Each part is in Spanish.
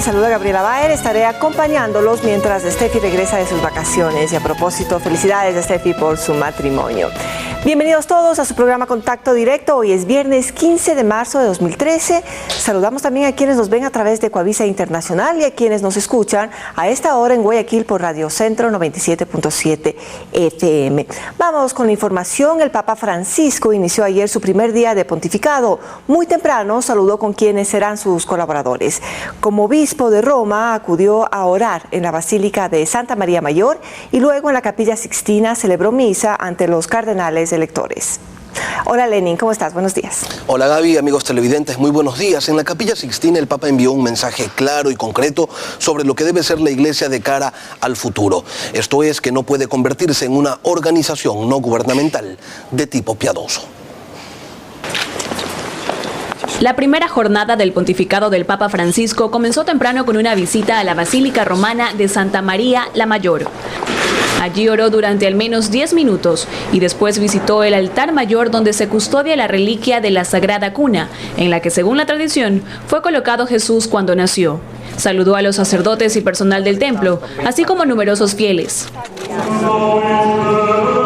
saluda Gabriela Baer. Estaré acompañándolos mientras Steffi regresa de sus vacaciones. Y a propósito, felicidades a Steffi por su matrimonio. Bienvenidos todos a su programa Contacto Directo. Hoy es viernes 15 de marzo de 2013. Saludamos también a quienes nos ven a través de Coavisa Internacional y a quienes nos escuchan a esta hora en Guayaquil por Radio Centro 97.7 FM. Vamos con la información. El Papa Francisco inició ayer su primer día de pontificado. Muy temprano saludó con quienes serán sus colaboradores. Como obispo de Roma, acudió a orar en la Basílica de Santa María Mayor y luego en la Capilla Sixtina celebró misa ante los cardenales electores. Hola Lenin, ¿cómo estás? Buenos días. Hola Gaby, amigos televidentes, muy buenos días. En la Capilla Sixtina el Papa envió un mensaje claro y concreto sobre lo que debe ser la Iglesia de cara al futuro. Esto es que no puede convertirse en una organización no gubernamental de tipo piadoso. La primera jornada del pontificado del Papa Francisco comenzó temprano con una visita a la Basílica Romana de Santa María la Mayor. Allí oró durante al menos 10 minutos y después visitó el altar mayor donde se custodia la reliquia de la Sagrada Cuna, en la que según la tradición fue colocado Jesús cuando nació. Saludó a los sacerdotes y personal del templo, así como numerosos fieles.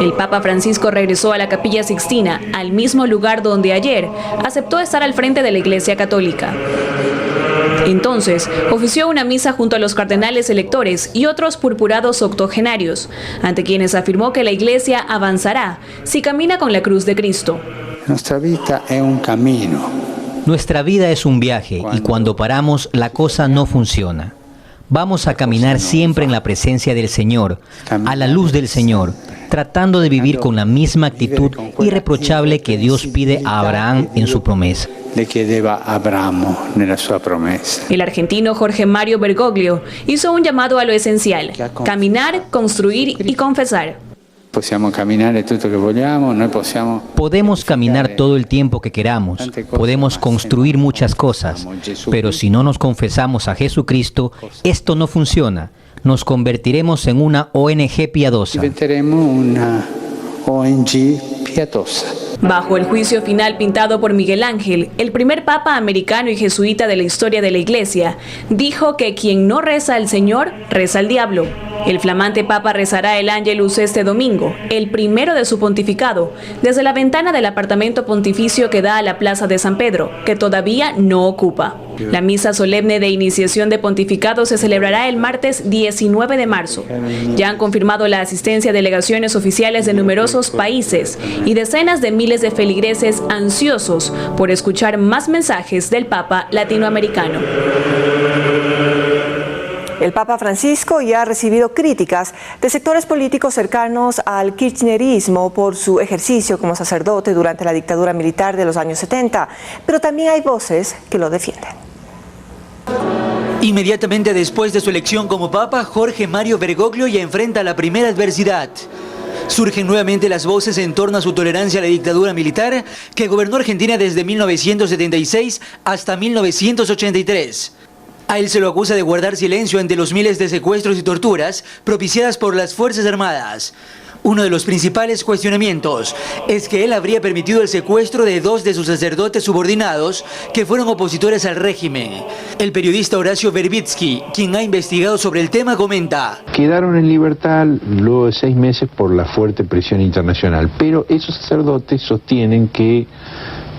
El Papa Francisco regresó a la Capilla Sixtina, al mismo lugar donde ayer aceptó estar al frente de la Iglesia Católica. Entonces, ofició una misa junto a los cardenales electores y otros purpurados octogenarios, ante quienes afirmó que la Iglesia avanzará si camina con la cruz de Cristo. Nuestra vida es un camino. Nuestra vida es un viaje y cuando paramos la cosa no funciona. Vamos a caminar siempre en la presencia del Señor, a la luz del Señor, tratando de vivir con la misma actitud irreprochable que Dios pide a Abraham en su promesa. Le chiedeva a Abramo nella sua promesa. El argentino Jorge Mario Bergoglio hizo un llamado a lo esencial: caminar, construir y confesar. Podemos caminar todo el tiempo que queramos, podemos construir muchas cosas, pero si no nos confesamos a Jesucristo, esto no funciona. Nos convertiremos en una ONG piadosa. Diventeremo una ONG piadosa. Bajo el juicio final pintado por Miguel Ángel, el primer papa americano y jesuita de la historia de la Iglesia, dijo que quien no reza al Señor, reza al diablo. El flamante papa rezará el Ángelus este domingo, el primero de su pontificado, desde la ventana del apartamento pontificio que da a la Plaza de San Pedro, que todavía no ocupa. La misa solemne de iniciación de pontificado se celebrará el martes 19 de marzo. Ya han confirmado la asistencia a delegaciones oficiales de numerosos países y decenas de miles de feligreses ansiosos por escuchar más mensajes del Papa latinoamericano. El Papa Francisco ya ha recibido críticas de sectores políticos cercanos al kirchnerismo por su ejercicio como sacerdote durante la dictadura militar de los años 70, pero también hay voces que lo defienden. Inmediatamente después de su elección como Papa, Jorge Mario Bergoglio ya enfrenta la primera adversidad. Surgen nuevamente las voces en torno a su tolerancia a la dictadura militar que gobernó Argentina desde 1976 hasta 1983. A él se lo acusa de guardar silencio ante los miles de secuestros y torturas propiciadas por las Fuerzas Armadas. Uno de los principales cuestionamientos es que él habría permitido el secuestro de 2 de sus sacerdotes subordinados que fueron opositores al régimen. El periodista Horacio Verbitsky, quien ha investigado sobre el tema, comenta: quedaron en libertad luego de 6 meses por la fuerte presión internacional, pero esos sacerdotes sostienen que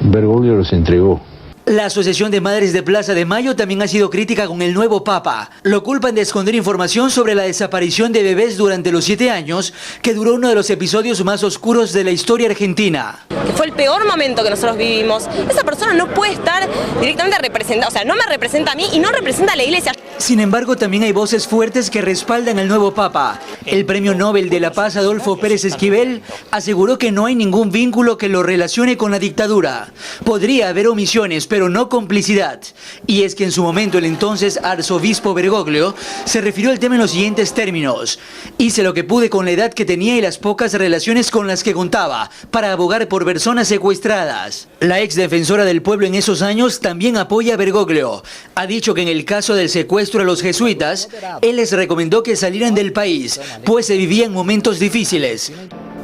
Bergoglio los entregó. La Asociación de Madres de Plaza de Mayo también ha sido crítica con el nuevo Papa. Lo culpan de esconder información sobre la desaparición de bebés durante los 7 años, que duró uno de los episodios más oscuros de la historia argentina. Que fue el peor momento que nosotros vivimos. Esa persona no puede estar directamente representada, o sea, no me representa a mí y no representa a la Iglesia. Sin embargo, también hay voces fuertes que respaldan al nuevo Papa. El Premio Nobel de la Paz Adolfo Pérez Esquivel aseguró que no hay ningún vínculo que lo relacione con la dictadura. Podría haber omisiones, pero no complicidad. Y es que en su momento el entonces arzobispo Bergoglio se refirió al tema en los siguientes términos: hice lo que pude con la edad que tenía y las pocas relaciones con las que contaba para abogar por personas secuestradas. La ex defensora del pueblo en esos años también apoya a Bergoglio. Ha dicho que en el caso del secuestro a los jesuitas, él les recomendó que salieran del país, pues se vivían momentos difíciles.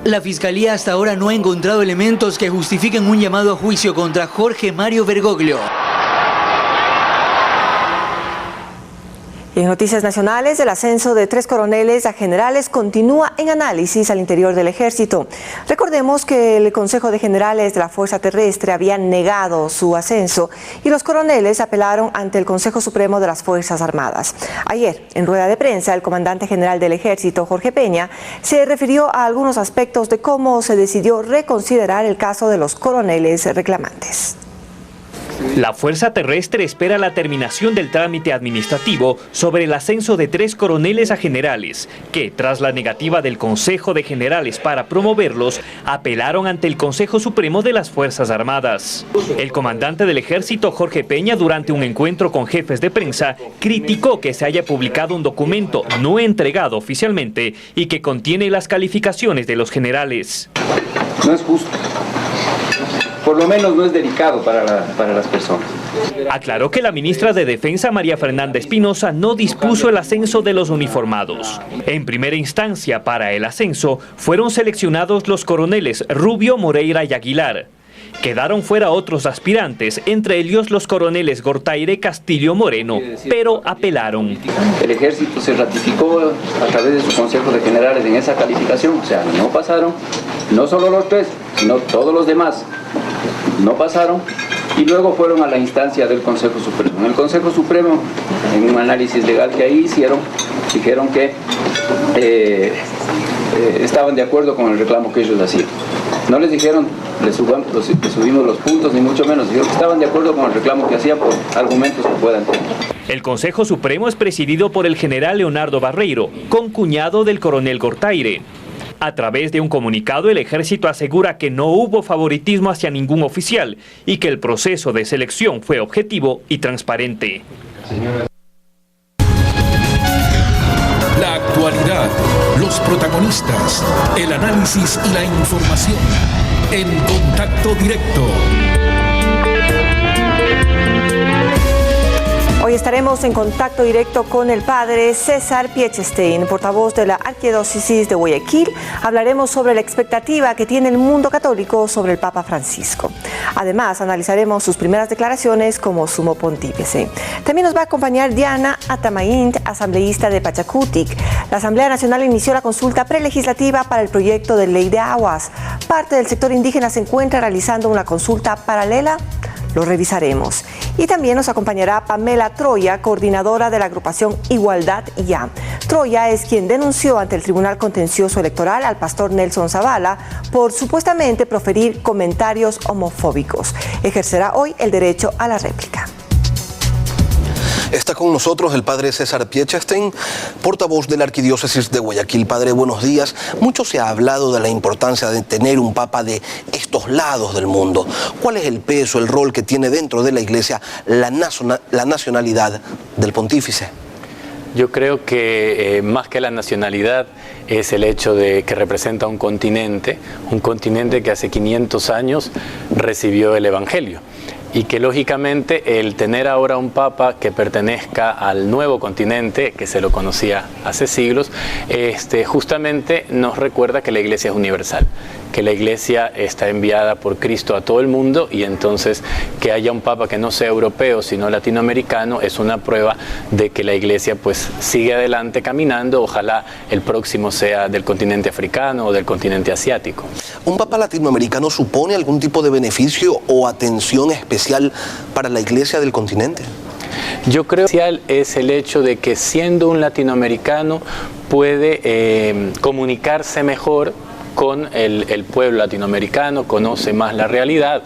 La Fiscalía hasta ahora no ha encontrado elementos que justifiquen un llamado a juicio contra Jorge Mario Bergoglio. Y en noticias nacionales, el ascenso de 3 coroneles a generales continúa en análisis al interior del ejército. Recordemos que el Consejo de Generales de la Fuerza Terrestre había negado su ascenso y los coroneles apelaron ante el Consejo Supremo de las Fuerzas Armadas. Ayer, en rueda de prensa, el comandante general del ejército, Jorge Peña, se refirió a algunos aspectos de cómo se decidió reconsiderar el caso de los coroneles reclamantes. La Fuerza Terrestre espera la terminación del trámite administrativo sobre el ascenso de 3 coroneles a generales, que, tras la negativa del Consejo de Generales para promoverlos, apelaron ante el Consejo Supremo de las Fuerzas Armadas. El comandante del Ejército, Jorge Peña, durante un encuentro con jefes de prensa, criticó que se haya publicado un documento no entregado oficialmente y que contiene las calificaciones de los generales. No es justo. Por lo menos no es delicado para las personas. Aclaró que la ministra de Defensa, María Fernanda Espinosa, no dispuso el ascenso de los uniformados. En primera instancia, para el ascenso, fueron seleccionados los coroneles Rubio, Moreira y Aguilar. Quedaron fuera otros aspirantes, entre ellos los coroneles Gortaire, Castillo, Moreno, pero apelaron. El ejército se ratificó a través de su Consejo de Generales en esa calificación, o sea, no pasaron, no solo los 3, sino todos los demás. No pasaron y luego fueron a la instancia del Consejo Supremo. En el Consejo Supremo, en un análisis legal que ahí hicieron, dijeron que estaban de acuerdo con el reclamo que ellos hacían. No les dijeron, les subimos los puntos, ni mucho menos, dijeron que estaban de acuerdo con el reclamo que hacían por argumentos que puedan tener. El Consejo Supremo es presidido por el general Leonardo Barreiro, concuñado del coronel Gortaire. A través de un comunicado, el ejército asegura que no hubo favoritismo hacia ningún oficial y que el proceso de selección fue objetivo y transparente. La actualidad, los protagonistas, el análisis y la información. En Contacto Directo. Hoy estaremos en contacto directo con el padre César Piechestein, portavoz de la Arquidiócesis de Guayaquil. Hablaremos sobre la expectativa que tiene el mundo católico sobre el Papa Francisco. Además, analizaremos sus primeras declaraciones como sumo pontífice. También nos va a acompañar Diana Atamaint, asambleísta de Pachacutic. La Asamblea Nacional inició la consulta prelegislativa para el proyecto de ley de aguas. Parte del sector indígena se encuentra realizando una consulta paralela. Lo revisaremos. Y también nos acompañará Pamela Troya, coordinadora de la agrupación Igualdad Ya. Troya es quien denunció ante el Tribunal Contencioso Electoral al pastor Nelson Zavala por supuestamente proferir comentarios homofóbicos. Ejercerá hoy el derecho a la réplica. Está con nosotros el padre César Piechestein, portavoz de la Arquidiócesis de Guayaquil. Padre, buenos días. Mucho se ha hablado de la importancia de tener un papa de estos lados del mundo. ¿Cuál es el peso, el rol que tiene dentro de la Iglesia la nacionalidad del pontífice? Yo creo que más que la nacionalidad es el hecho de que representa un continente que hace 500 años recibió el Evangelio. Y que lógicamente el tener ahora un papa que pertenezca al nuevo continente, que se lo conocía hace siglos, justamente nos recuerda que la Iglesia es universal, que la Iglesia está enviada por Cristo a todo el mundo, y entonces que haya un papa que no sea europeo sino latinoamericano es una prueba de que la Iglesia pues sigue adelante caminando. Ojalá el próximo sea del continente africano o del continente asiático. ¿Un papa latinoamericano supone algún tipo de beneficio o atención especial para la Iglesia del continente? Yo creo que es el hecho de que siendo un latinoamericano puede comunicarse mejor con el pueblo latinoamericano, conoce más la realidad.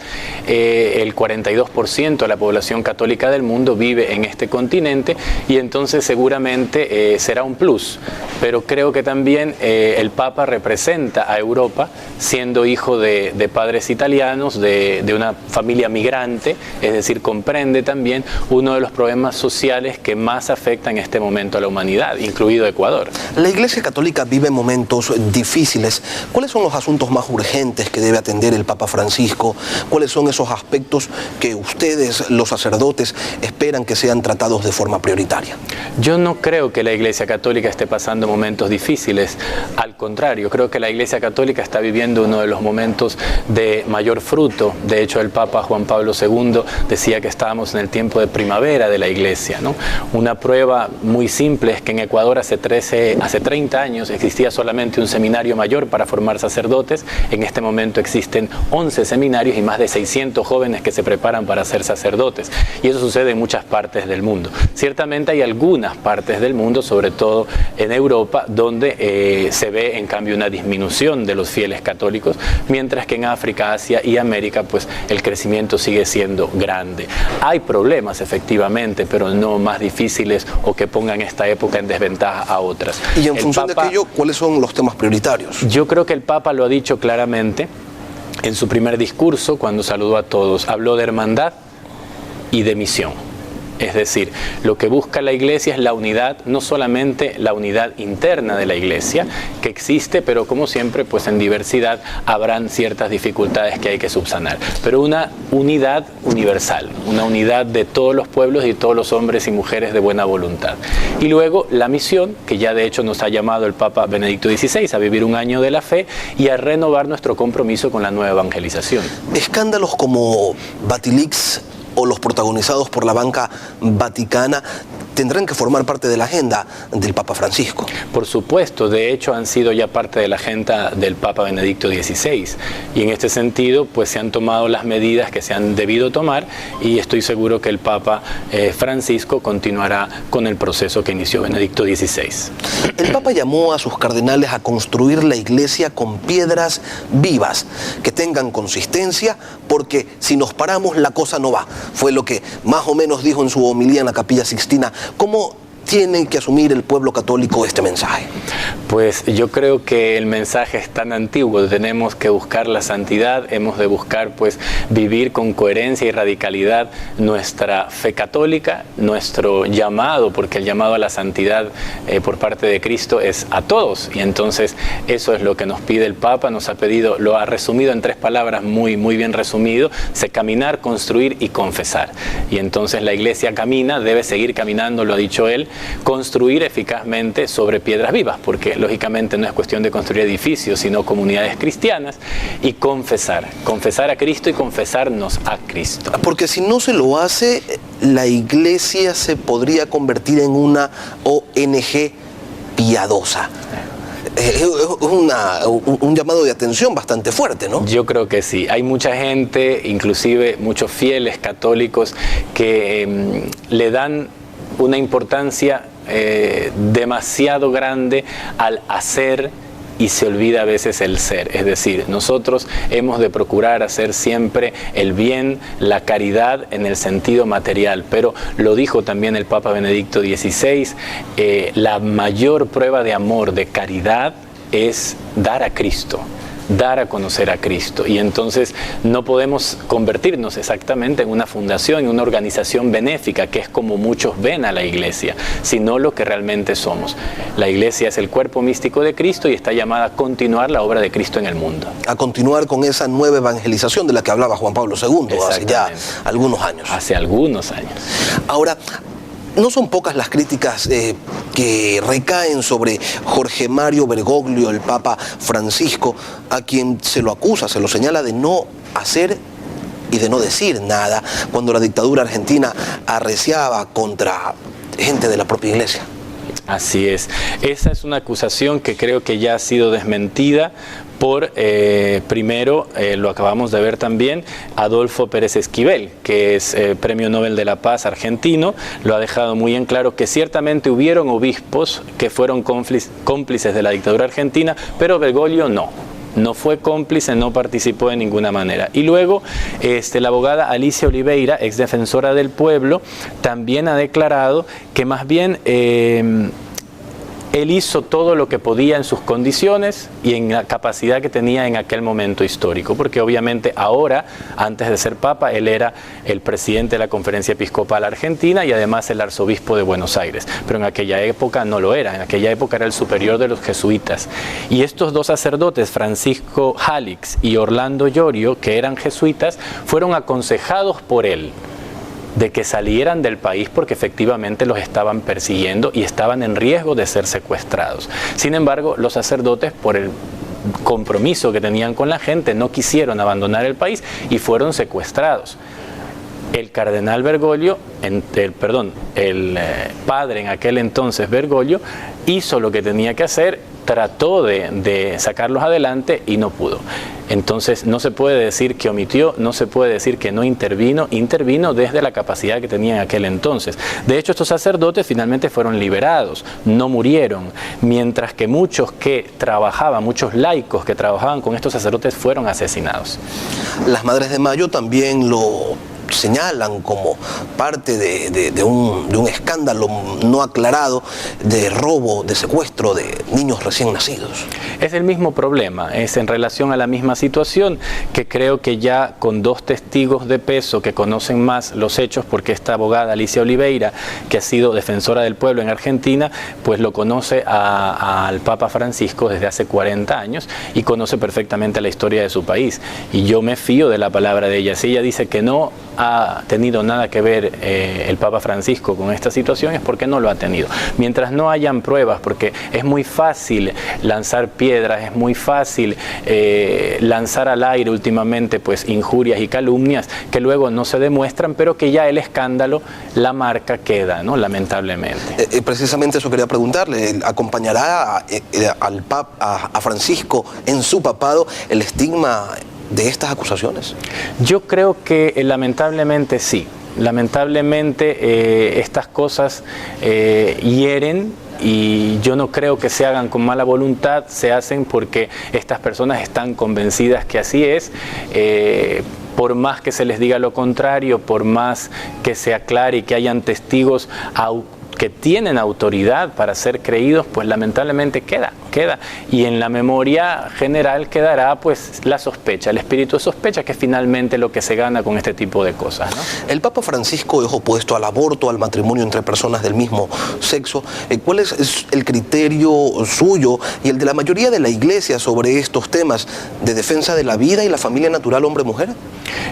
El 42% de la población católica del mundo vive en este continente y entonces seguramente será un plus. Pero creo que también el Papa representa a Europa, siendo hijo de padres italianos, de una familia migrante, es decir, comprende también uno de los problemas sociales que más afectan en este momento a la humanidad, incluido Ecuador. La Iglesia Católica vive momentos difíciles. ¿Cuál ¿Cuáles son los asuntos más urgentes que debe atender el Papa Francisco? ¿Cuáles son esos aspectos que ustedes, los sacerdotes, esperan que sean tratados de forma prioritaria? Yo no creo que la Iglesia Católica esté pasando momentos difíciles. Al contrario, creo que la Iglesia Católica está viviendo uno de los momentos de mayor fruto. De hecho, el Papa Juan Pablo II decía que estábamos en el tiempo de primavera de la Iglesia, ¿no? Una prueba muy simple es que en Ecuador hace 30 años existía solamente un seminario mayor para formar sacerdotes. En este momento existen 11 seminarios y más de 600 jóvenes que se preparan para ser sacerdotes. Y eso sucede en muchas partes del mundo. Ciertamente hay algunas partes del mundo, sobre todo en Europa, donde se ve en cambio una disminución de los fieles católicos, mientras que en África, Asia y América pues el crecimiento sigue siendo grande. Hay problemas efectivamente, pero no más difíciles o que pongan esta época en desventaja a otras. Y en función de aquello, ¿cuáles son los temas prioritarios? Yo creo que el Papa lo ha dicho claramente en su primer discurso cuando saludó a todos. Habló de hermandad y de misión. Es decir, lo que busca la Iglesia es la unidad, no solamente la unidad interna de la Iglesia, que existe, pero como siempre, pues en diversidad habrán ciertas dificultades que hay que subsanar. Pero una unidad universal, una unidad de todos los pueblos y todos los hombres y mujeres de buena voluntad. Y luego la misión, que ya de hecho nos ha llamado el Papa Benedicto XVI a vivir un año de la fe y a renovar nuestro compromiso con la nueva evangelización. Escándalos como Batilix o los protagonizados por la banca vaticana tendrán que formar parte de la agenda del Papa Francisco. Por supuesto, de hecho han sido ya parte de la agenda del Papa Benedicto XVI y en este sentido pues se han tomado las medidas que se han debido tomar y estoy seguro que el Papa Francisco continuará con el proceso que inició Benedicto XVI. El Papa llamó a sus cardenales a construir la Iglesia con piedras vivas, que tengan consistencia, porque si nos paramos la cosa no va. Fue lo que más o menos dijo en su homilía en la Capilla Sixtina. ¿Cómo tiene que asumir el pueblo católico este mensaje? Pues yo creo que el mensaje es tan antiguo, tenemos que buscar la santidad, hemos de buscar pues vivir con coherencia y radicalidad nuestra fe católica, nuestro llamado, porque el llamado a la santidad por parte de Cristo es a todos, y entonces eso es lo que nos pide el Papa, nos ha pedido, lo ha resumido en 3 palabras muy bien resumido, caminar, construir y confesar. Y entonces la Iglesia camina, debe seguir caminando, lo ha dicho él, construir eficazmente sobre piedras vivas, porque lógicamente no es cuestión de construir edificios, sino comunidades cristianas, y confesar a Cristo y confesarnos a Cristo. Porque si no se lo hace, la Iglesia se podría convertir en una ONG piadosa. Es un llamado de atención bastante fuerte, ¿no? Yo creo que sí. Hay mucha gente, inclusive muchos fieles católicos, que le dan una importancia demasiado grande al hacer y se olvida a veces el ser. Es decir, nosotros hemos de procurar hacer siempre el bien, la caridad en el sentido material, pero lo dijo también el Papa Benedicto XVI, la mayor prueba de amor, de caridad, es dar a Cristo, dar a conocer a Cristo. Y entonces no podemos convertirnos exactamente en una fundación, en una organización benéfica, que es como muchos ven a la Iglesia, sino lo que realmente somos. La Iglesia es el cuerpo místico de Cristo y está llamada a continuar la obra de Cristo en el mundo. A continuar con esa nueva evangelización de la que hablaba Juan Pablo II hace ya algunos años. Hace algunos años. Ahora, no son pocas las críticas que recaen sobre Jorge Mario Bergoglio, el Papa Francisco, a quien se lo acusa, se lo señala de no hacer y de no decir nada cuando la dictadura argentina arreciaba contra gente de la propia Iglesia. Así es. Esa es una acusación que creo que ya ha sido desmentida por, primero, lo acabamos de ver también, Adolfo Pérez Esquivel, que es Premio Nobel de la Paz argentino, lo ha dejado muy en claro que ciertamente hubieron obispos que fueron cómplices de la dictadura argentina, pero Bergoglio no fue cómplice, no participó de ninguna manera. Y luego la abogada Alicia Oliveira, ex defensora del pueblo, también ha declarado que más bien Él hizo todo lo que podía en sus condiciones y en la capacidad que tenía en aquel momento histórico, porque obviamente ahora, antes de ser papa, él era el presidente de la Conferencia Episcopal Argentina y además el arzobispo de Buenos Aires, pero en aquella época no lo era, en aquella época era el superior de los jesuitas. Y estos dos sacerdotes, Francisco Jalix y Orlando Llorio, que eran jesuitas, fueron aconsejados por él de que salieran del país porque efectivamente los estaban persiguiendo y estaban en riesgo de ser secuestrados. Sin embargo, los sacerdotes, por el compromiso que tenían con la gente, no quisieron abandonar el país y fueron secuestrados. El cardenal Bergoglio, el padre en aquel entonces Bergoglio, hizo lo que tenía que hacer, trató de sacarlos adelante y no pudo. Entonces no se puede decir que omitió, no se puede decir que no intervino, intervino desde la capacidad que tenía en aquel entonces. De hecho, estos sacerdotes finalmente fueron liberados, no murieron, mientras que muchos laicos que trabajaban con estos sacerdotes fueron asesinados. Las Madres de Mayo también lo señalan como parte de un escándalo no aclarado de robo, de secuestro de niños recién nacidos. Es el mismo problema, es en relación a la misma situación, que creo que ya con dos testigos de peso que conocen más los hechos, porque esta abogada Alicia Oliveira, que ha sido defensora del pueblo en Argentina, pues lo conoce al Papa Francisco desde hace 40 años y conoce perfectamente la historia de su país. Y yo me fío de la palabra de ella. Si ella dice que no ha tenido nada que ver el Papa Francisco con esta situación, es porque no lo ha tenido. Mientras no hayan pruebas, porque es muy fácil lanzar piedras, es muy fácil lanzar al aire últimamente pues injurias y calumnias que luego no se demuestran, pero que ya el escándalo, la marca queda, ¿no? Lamentablemente. Precisamente eso quería preguntarle. ¿Acompañará a Francisco en su papado el estigma de estas acusaciones? Yo creo que lamentablemente sí. Lamentablemente estas cosas hieren, y yo no creo que se hagan con mala voluntad, se hacen porque estas personas están convencidas que así es. Por más que se les diga lo contrario, por más que se aclare y que hayan testigos que tienen autoridad para ser creídos, pues lamentablemente queda. Y en la memoria general quedará pues la sospecha, el espíritu de sospecha, que es finalmente lo que se gana con este tipo de cosas, ¿no? El Papa Francisco es opuesto al aborto, al matrimonio entre personas del mismo sexo. ¿Cuál es el criterio suyo y el de la mayoría de la Iglesia sobre estos temas de defensa de la vida y la familia natural hombre-mujer?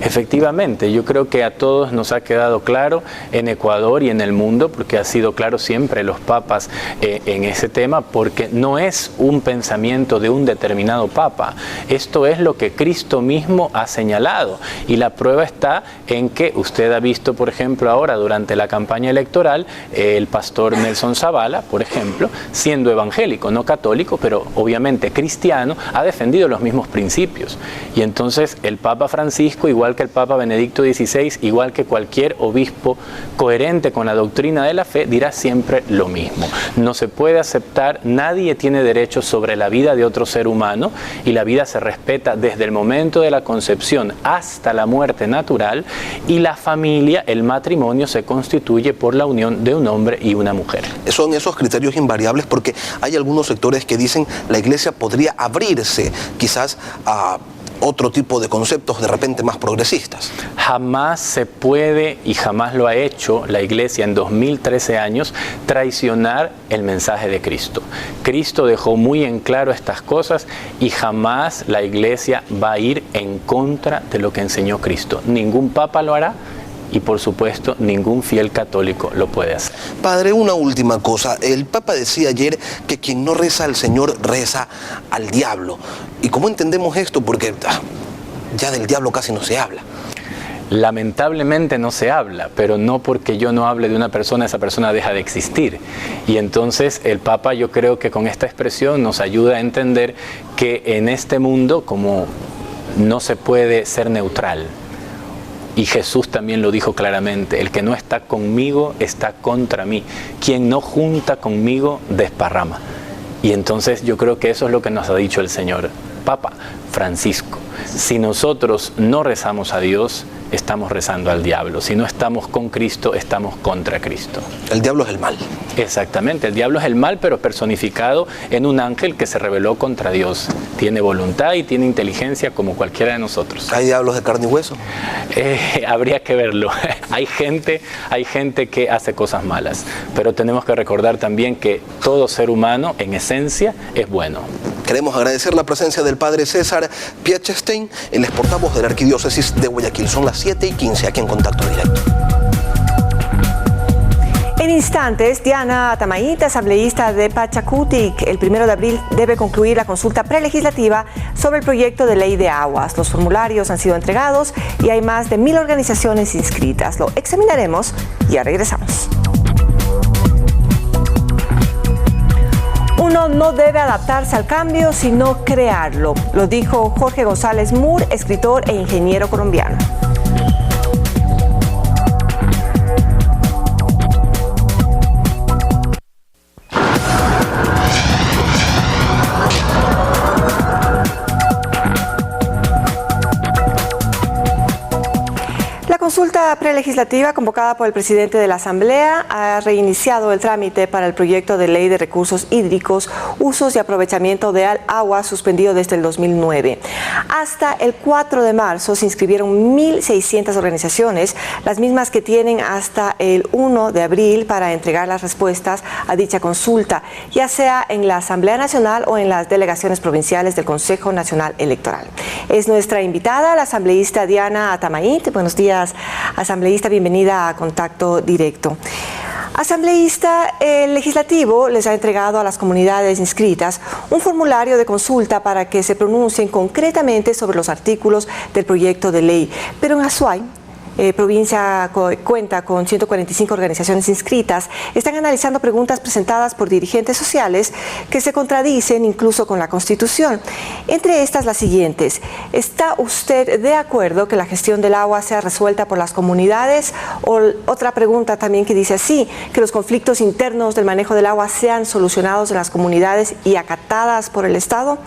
Efectivamente, yo creo que a todos nos ha quedado claro en Ecuador y en el mundo, porque ha sido claro siempre los papas en ese tema, porque no es un pensamiento de un determinado papa. Esto es lo que Cristo mismo ha señalado, y la prueba está en que usted ha visto, por ejemplo, ahora durante la campaña electoral, el pastor Nelson Zavala, por ejemplo, siendo evangélico, no católico, pero obviamente cristiano, ha defendido los mismos principios. Y entonces el Papa Francisco, igual que el Papa Benedicto XVI, igual que cualquier obispo coherente con la doctrina de la fe, dirá siempre lo mismo. No se puede aceptar, nadie tiene derecho sobre la vida de otro ser humano, y la vida se respeta desde el momento de la concepción hasta la muerte natural, y la familia, el matrimonio, se constituye por la unión de un hombre y una mujer. Son esos criterios invariables, porque hay algunos sectores que dicen la Iglesia podría abrirse quizás a otro tipo de conceptos de repente más progresistas. Jamás se puede, y jamás lo ha hecho la Iglesia en 2013 años, traicionar el mensaje de Cristo. Cristo dejó muy en claro estas cosas, y jamás la Iglesia va a ir en contra de lo que enseñó Cristo. Ningún papa lo hará, y por supuesto ningún fiel católico lo puede hacer. Padre, una última cosa. El Papa decía ayer que quien no reza al Señor reza al diablo. ¿Y cómo entendemos esto? Porque ya del diablo casi no se habla. Lamentablemente no se habla, pero no porque yo no hable de una persona, esa persona deja de existir. Y entonces el Papa, yo creo que con esta expresión nos ayuda a entender que en este mundo, como no se puede ser neutral, y Jesús también lo dijo claramente: el que no está conmigo está contra mí, quien no junta conmigo desparrama. Y entonces yo creo que eso es lo que nos ha dicho el Señor Papa Francisco. Si nosotros no rezamos a Dios, estamos rezando al diablo. Si no estamos con Cristo, estamos contra Cristo. El diablo es el mal. Exactamente, el diablo es el mal, pero personificado en un ángel que se rebeló contra Dios. Tiene voluntad y tiene inteligencia como cualquiera de nosotros. ¿Hay diablos de carne y hueso? Habría que verlo. Hay gente que hace cosas malas, pero tenemos que recordar también que todo ser humano, en esencia, es bueno. Queremos agradecer la presencia del padre César Piechestein, el portavoz de la Arquidiócesis de Guayaquil. Son las 7:15 aquí en Contacto Directo. En instantes, Diana Atamaíta, asambleísta de Pachacutic, el 1 de abril debe concluir la consulta prelegislativa sobre el proyecto de ley de aguas. Los formularios han sido entregados y hay más de 1,000 organizaciones inscritas. Lo examinaremos y ya regresamos. Uno no debe adaptarse al cambio, sino crearlo. Lo dijo Jorge González Moore, escritor e ingeniero colombiano. La consulta prelegislativa convocada por el presidente de la Asamblea ha reiniciado el trámite para el proyecto de ley de recursos hídricos, usos y aprovechamiento de agua suspendido desde el 2009. Hasta el 4 de marzo se inscribieron 1,600 organizaciones, las mismas que tienen hasta el 1 de abril para entregar las respuestas a dicha consulta, ya sea en la Asamblea Nacional o en las delegaciones provinciales del Consejo Nacional Electoral. Es nuestra invitada, la asambleísta Diana Atamaíta. Buenos días, asambleísta, bienvenida a Contacto Directo. Asambleísta, el legislativo les ha entregado a las comunidades inscritas un formulario de consulta para que se pronuncien concretamente sobre los artículos del proyecto de ley. Pero en Azuay, provincia cuenta con 145 organizaciones inscritas, están analizando preguntas presentadas por dirigentes sociales que se contradicen incluso con la Constitución. Entre estas, las siguientes: ¿está usted de acuerdo que la gestión del agua sea resuelta por las comunidades? O otra pregunta también que dice así: que los conflictos internos del manejo del agua sean solucionados en las comunidades y acatadas por el Estado.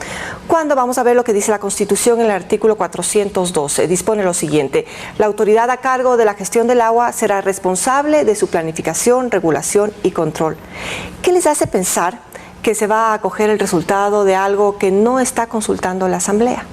Cuando vamos a ver lo que dice la Constitución en el artículo 412, dispone lo siguiente: la autoridad a cargo de la gestión del agua será responsable de su planificación, regulación y control. ¿Qué les hace pensar que se va a acoger el resultado de algo que no está consultando la Asamblea?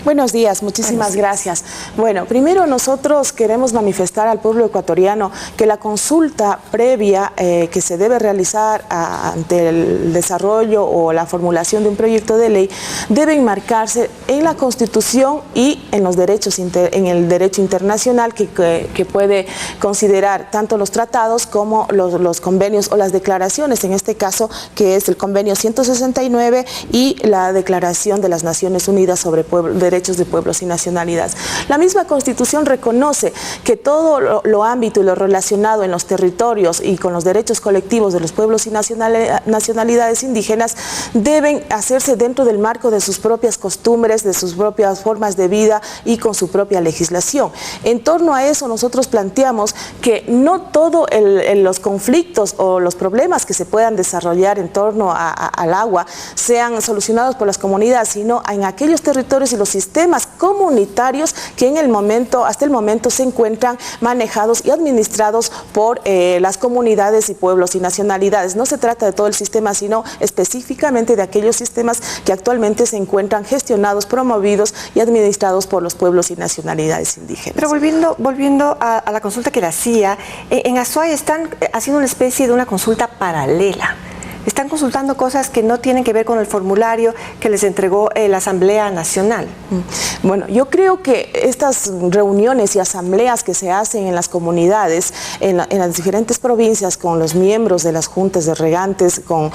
Buenos días, muchísimas gracias. Bueno, primero nosotros queremos manifestar al pueblo ecuatoriano que la consulta previa que se debe realizar ante el desarrollo o la formulación de un proyecto de ley debe enmarcarse en la Constitución y en los derechos en el derecho internacional que puede considerar tanto los tratados como los convenios o las declaraciones, en este caso que es el convenio 169 y la Declaración de las Naciones Unidas sobre derechos de pueblos y nacionalidades. La misma Constitución reconoce que todo lo ámbito y lo relacionado en los territorios y con los derechos colectivos de los pueblos y nacionalidades indígenas deben hacerse dentro del marco de sus propias costumbres, de sus propias formas de vida y con su propia legislación. En torno a eso nosotros planteamos que no todos los conflictos o los problemas que se puedan desarrollar en torno al agua sean solucionados por las comunidades, sino en aquellos territorios y los sistemas comunitarios que hasta el momento se encuentran manejados y administrados por las comunidades y pueblos y nacionalidades. No se trata de todo el sistema, sino específicamente de aquellos sistemas que actualmente se encuentran gestionados, promovidos y administrados por los pueblos y nacionalidades indígenas. Pero volviendo a la consulta que le hacía, en Azuay están haciendo una especie de una consulta paralela. Están consultando cosas que no tienen que ver con el formulario que les entregó la Asamblea Nacional. Bueno, yo creo que estas reuniones y asambleas que se hacen en las comunidades, en las diferentes provincias, con los miembros de las juntas de regantes, con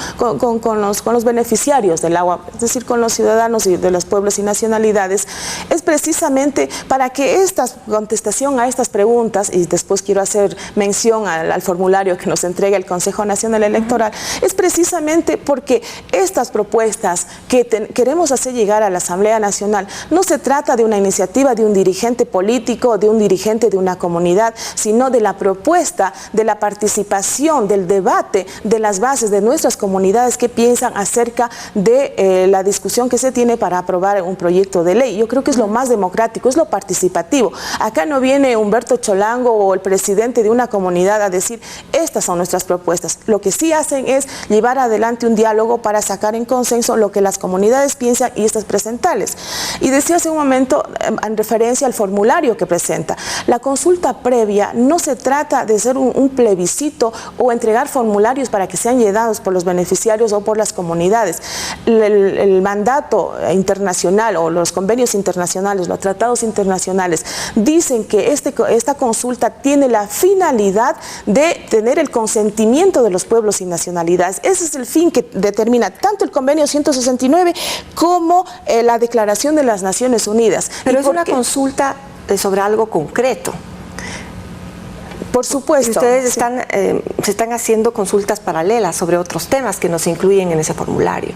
los beneficiarios del agua, es decir, con los ciudadanos y de los pueblos y nacionalidades, es precisamente para que esta contestación a estas preguntas, y después quiero hacer mención al formulario que nos entrega el Consejo Nacional Electoral, es precisamente precisamente porque estas propuestas que queremos hacer llegar a la Asamblea Nacional no se trata de una iniciativa de un dirigente político, de un dirigente de una comunidad, sino de la propuesta, de la participación, del debate de las bases de nuestras comunidades que piensan acerca de la discusión que se tiene para aprobar un proyecto de ley. Yo creo que es lo más democrático, es lo participativo. Acá no viene Humberto Cholango o el presidente de una comunidad a decir, estas son nuestras propuestas. Lo que sí hacen es llevar adelante un diálogo para sacar en consenso lo que las comunidades piensan y estas presentarles. Y decía hace un momento, en referencia al formulario que presenta, la consulta previa no se trata de ser un plebiscito o entregar formularios para que sean llenados por los beneficiarios o por las comunidades. El mandato internacional o los convenios internacionales, los tratados internacionales, dicen que esta consulta tiene la finalidad de tener el consentimiento de los pueblos y nacionalidades. Ese es el fin que determina tanto el convenio 169 como la Declaración de las Naciones Unidas. Pero es una consulta sobre algo concreto. Por supuesto. Y ustedes se están haciendo consultas paralelas sobre otros temas que no se incluyen en ese formulario.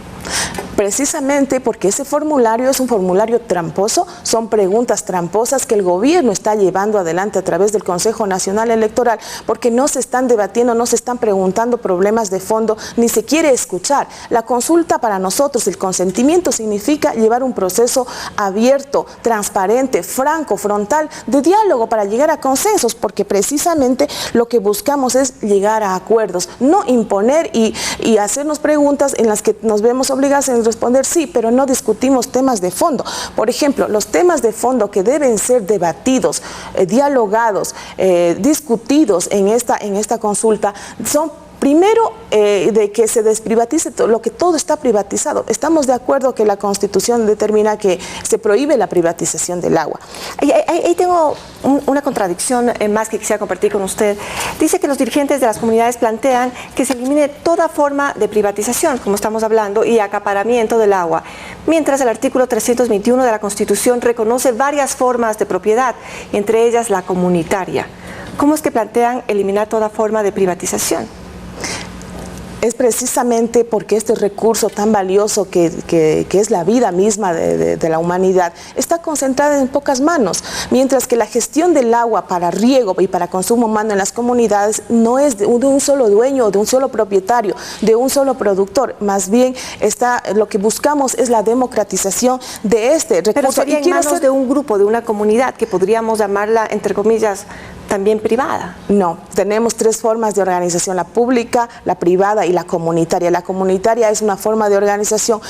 Precisamente porque ese formulario es un formulario tramposo, son preguntas tramposas que el gobierno está llevando adelante a través del Consejo Nacional Electoral, porque no se están debatiendo, no se están preguntando problemas de fondo, ni se quiere escuchar. La consulta para nosotros, el consentimiento significa llevar un proceso abierto, transparente, franco, frontal, de diálogo para llegar a consensos, porque precisamente lo que buscamos es llegar a acuerdos, no imponer y hacernos preguntas en las que nos vemos obligados en responder sí, pero no discutimos temas de fondo. Por ejemplo, los temas de fondo que deben ser debatidos, dialogados, discutidos en esta consulta son primero, de que se desprivatice lo que todo está privatizado. Estamos de acuerdo que la Constitución determina que se prohíbe la privatización del agua. Ahí tengo una contradicción más que quisiera compartir con usted. Dice que los dirigentes de las comunidades plantean que se elimine toda forma de privatización, como estamos hablando, y acaparamiento del agua, mientras el artículo 321 de la Constitución reconoce varias formas de propiedad, entre ellas la comunitaria. ¿Cómo es que plantean eliminar toda forma de privatización? Es precisamente porque este recurso tan valioso que es la vida misma de la humanidad está concentrada en pocas manos, mientras que la gestión del agua para riego y para consumo humano en las comunidades no es de un solo dueño, de un solo propietario, de un solo productor. Más bien lo que buscamos es la democratización de este recurso. Pero sería en manos de un grupo, de una comunidad, que podríamos llamarla, entre comillas, también privada. No, tenemos tres formas de organización: la pública, la privada y la comunitaria. La comunitaria es una forma de organización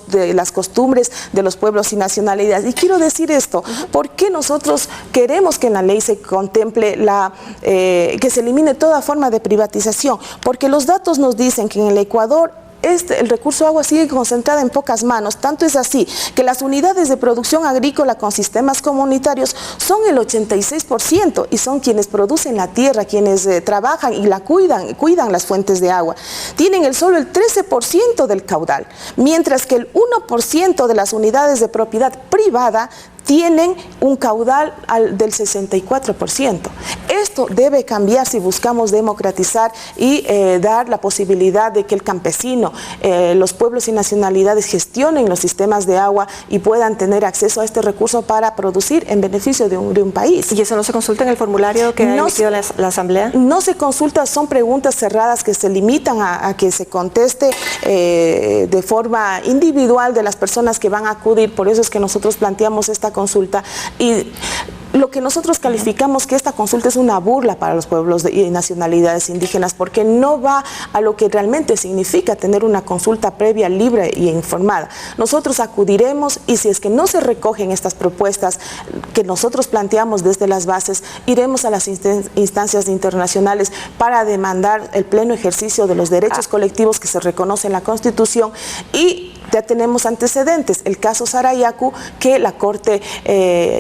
de las costumbres de los pueblos y nacionalidades. Y quiero decir esto, ¿por qué nosotros queremos que en la ley se contemple que se elimine toda forma de privatización? Porque los datos nos dicen que en el Ecuador el recurso agua sigue concentrado en pocas manos. Tanto es así que las unidades de producción agrícola con sistemas comunitarios son el 86% y son quienes producen la tierra, quienes trabajan y la cuidan las fuentes de agua. Tienen solo el 13% del caudal, mientras que el 1% de las unidades de propiedad privada tienen un caudal del 64%. Esto debe cambiar si buscamos democratizar y dar la posibilidad de que el campesino, los pueblos y nacionalidades gestionen los sistemas de agua y puedan tener acceso a este recurso para producir en beneficio de un país. ¿Y eso no se consulta en el formulario que ha emitido la Asamblea? No se consulta, son preguntas cerradas que se limitan a que se conteste de forma individual de las personas que van a acudir. Por eso es que nosotros planteamos esta consulta, y lo que nosotros calificamos que esta consulta es una burla para los pueblos y nacionalidades indígenas, porque no va a lo que realmente significa tener una consulta previa, libre y informada. Nosotros acudiremos, y si es que no se recogen estas propuestas que nosotros planteamos desde las bases, iremos a las instancias internacionales para demandar el pleno ejercicio de los derechos colectivos que se reconocen en la Constitución y Ya tenemos antecedentes, el caso Sarayaku, que la Corte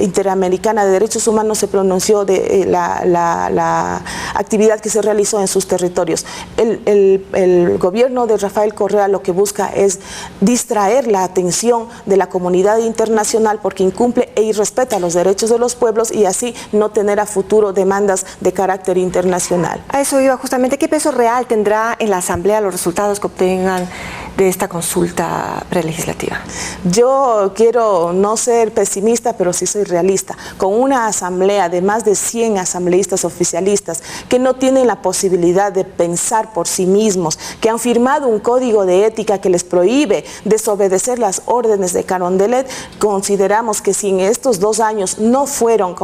Interamericana de Derechos Humanos se pronunció de la actividad que se realizó en sus territorios. El gobierno de Rafael Correa lo que busca es distraer la atención de la comunidad internacional porque incumple e irrespeta los derechos de los pueblos y así no tener a futuro demandas de carácter internacional. A eso iba justamente. ¿Qué peso real tendrá en la Asamblea los resultados que obtengan de esta consulta prelegislativa? Yo quiero no ser pesimista, pero sí soy realista. Con una asamblea de más de 100 asambleístas oficialistas que no tienen la posibilidad de pensar por sí mismos, que han firmado un código de ética que les prohíbe desobedecer las órdenes de Carondelet, consideramos que si en estos 2 años no fueron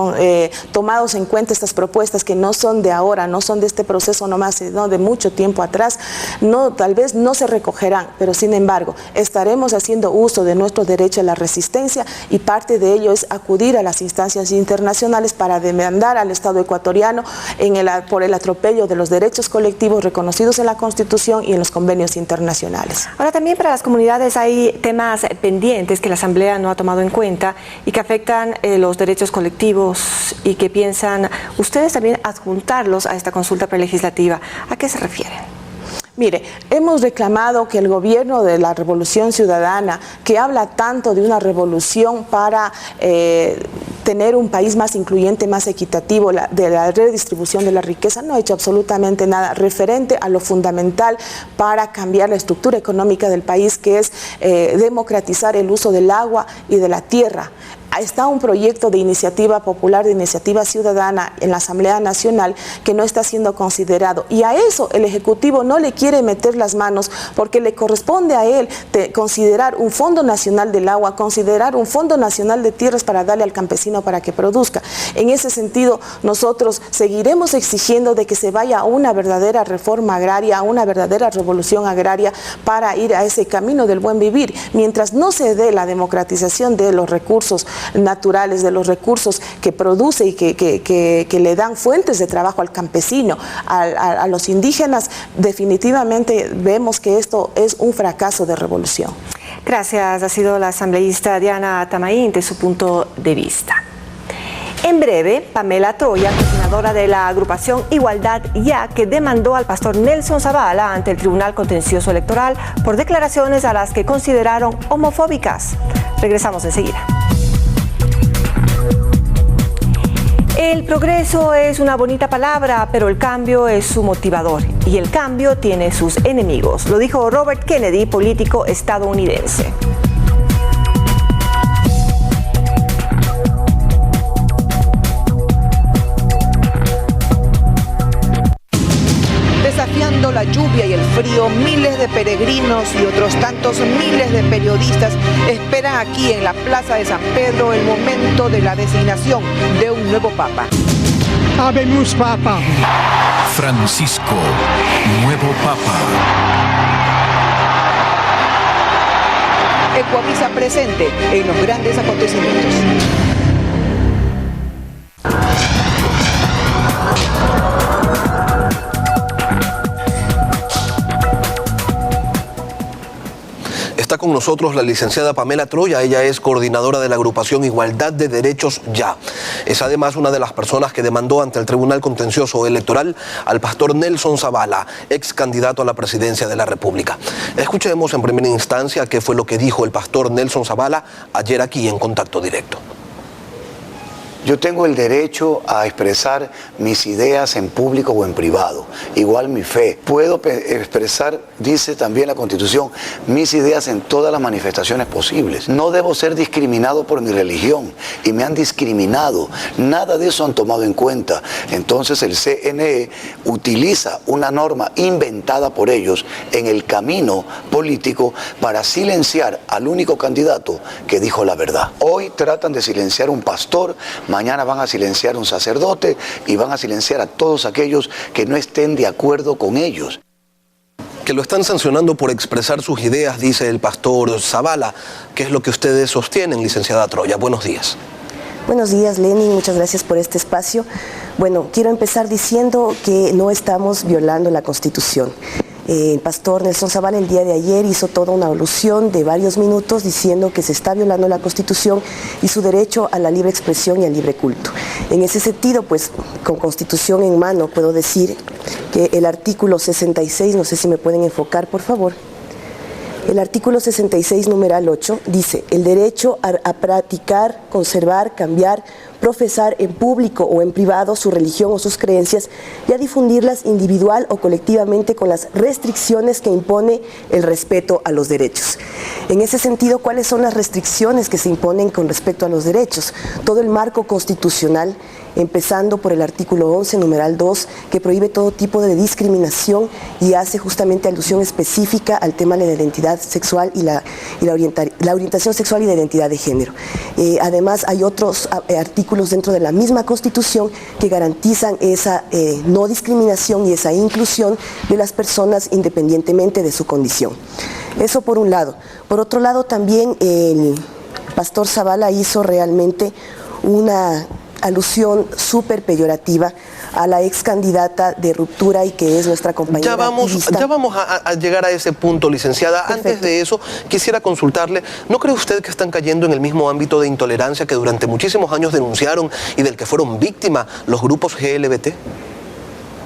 tomados en cuenta estas propuestas que no son de ahora, no son de este proceso nomás, sino de mucho tiempo atrás, tal vez no se recogerán, pero sin embargo estaremos haciendo uso de nuestro derecho a la resistencia y parte de ello es acudir a las instancias internacionales para demandar al Estado ecuatoriano por el atropello de los derechos colectivos reconocidos en la Constitución y en los convenios internacionales. Ahora también para las comunidades hay temas pendientes que la Asamblea no ha tomado en cuenta y que afectan los derechos colectivos y que piensan ustedes también adjuntarlos a esta consulta prelegislativa. ¿A qué se refieren? Mire, hemos reclamado que el gobierno de la Revolución Ciudadana, que habla tanto de una revolución para tener un país más incluyente, más equitativo, de la redistribución de la riqueza, no ha hecho absolutamente nada referente a lo fundamental para cambiar la estructura económica del país, que es democratizar el uso del agua y de la tierra. Está un proyecto de iniciativa popular, de iniciativa ciudadana en la Asamblea Nacional que no está siendo considerado y a eso el Ejecutivo no le quiere meter las manos porque le corresponde a él considerar un Fondo Nacional del Agua, considerar un Fondo Nacional de Tierras para darle al campesino para que produzca. En ese sentido, nosotros seguiremos exigiendo de que se vaya a una verdadera reforma agraria, a una verdadera revolución agraria para ir a ese camino del buen vivir. Mientras no se dé la democratización de los recursos naturales, de los recursos que produce y que le dan fuentes de trabajo al campesino, a los indígenas, definitivamente vemos que esto es un fracaso de revolución. Gracias, ha sido la asambleísta Diana Tamaín de su punto de vista. En breve, Pamela Troya, coordinadora de la agrupación Igualdad Ya, que demandó al pastor Nelson Zavala ante el Tribunal Contencioso Electoral por declaraciones a las que consideraron homofóbicas. Regresamos enseguida. El progreso es una bonita palabra, pero el cambio es su motivador y el cambio tiene sus enemigos. Lo dijo Robert Kennedy, político estadounidense. Desafiando la lluvia y el frío, miles de peregrinos y otros tantos miles de periodistas esperan aquí en la Plaza de San Pedro el momento de la designación de un nuevo Papa. Habemus Papa. Francisco, nuevo Papa. Ecuavisa presente en los grandes acontecimientos. Está con nosotros la licenciada Pamela Troya. Ella es coordinadora de la agrupación Igualdad de Derechos Ya. Es además una de las personas que demandó ante el Tribunal Contencioso Electoral al pastor Nelson Zavala, ex candidato a la presidencia de la República. Escuchemos en primera instancia qué fue lo que dijo el pastor Nelson Zavala ayer aquí en Contacto Directo. Yo tengo el derecho a expresar mis ideas en público o en privado, igual mi fe. Puedo expresar, dice también la Constitución, mis ideas en todas las manifestaciones posibles. No debo ser discriminado por mi religión y me han discriminado. Nada de eso han tomado en cuenta. Entonces el CNE utiliza una norma inventada por ellos en el camino político para silenciar al único candidato que dijo la verdad. Hoy tratan de silenciar a un pastor, mañana van a silenciar a un sacerdote y van a silenciar a todos aquellos que no estén de acuerdo con ellos. Que lo están sancionando por expresar sus ideas, dice el pastor Zavala. ¿Qué es lo que ustedes sostienen, licenciada Troya? Buenos días. Buenos días, Lenin, muchas gracias por este espacio. Bueno, quiero empezar diciendo que no estamos violando la Constitución. El pastor Nelson Zavala el día de ayer hizo toda una alusión de varios minutos diciendo que se está violando la Constitución y su derecho a la libre expresión y al libre culto. En ese sentido, pues con Constitución en mano puedo decir que el artículo 66, no sé si me pueden enfocar por favor. El artículo 66, numeral 8, dice: el derecho a practicar, conservar, cambiar, profesar en público o en privado su religión o sus creencias y a difundirlas individual o colectivamente con las restricciones que impone el respeto a los derechos. En ese sentido, ¿cuáles son las restricciones que se imponen con respecto a los derechos? Todo el marco constitucional, empezando por el artículo 11, numeral 2, que prohíbe todo tipo de discriminación y hace justamente alusión específica al tema de la identidad sexual y la orientación sexual y la identidad de género. Además, hay otros artículos dentro de la misma Constitución que garantizan esa no discriminación y esa inclusión de las personas independientemente de su condición. Eso por un lado. Por otro lado, también el pastor Zavala hizo realmente una alusión súper peyorativa a la ex candidata de Ruptura y que es nuestra compañera. Ya vamos a llegar a ese punto, licenciada. Perfecto. Antes de eso, quisiera consultarle, ¿no cree usted que están cayendo en el mismo ámbito de intolerancia que durante muchísimos años denunciaron y del que fueron víctimas los grupos GLBT?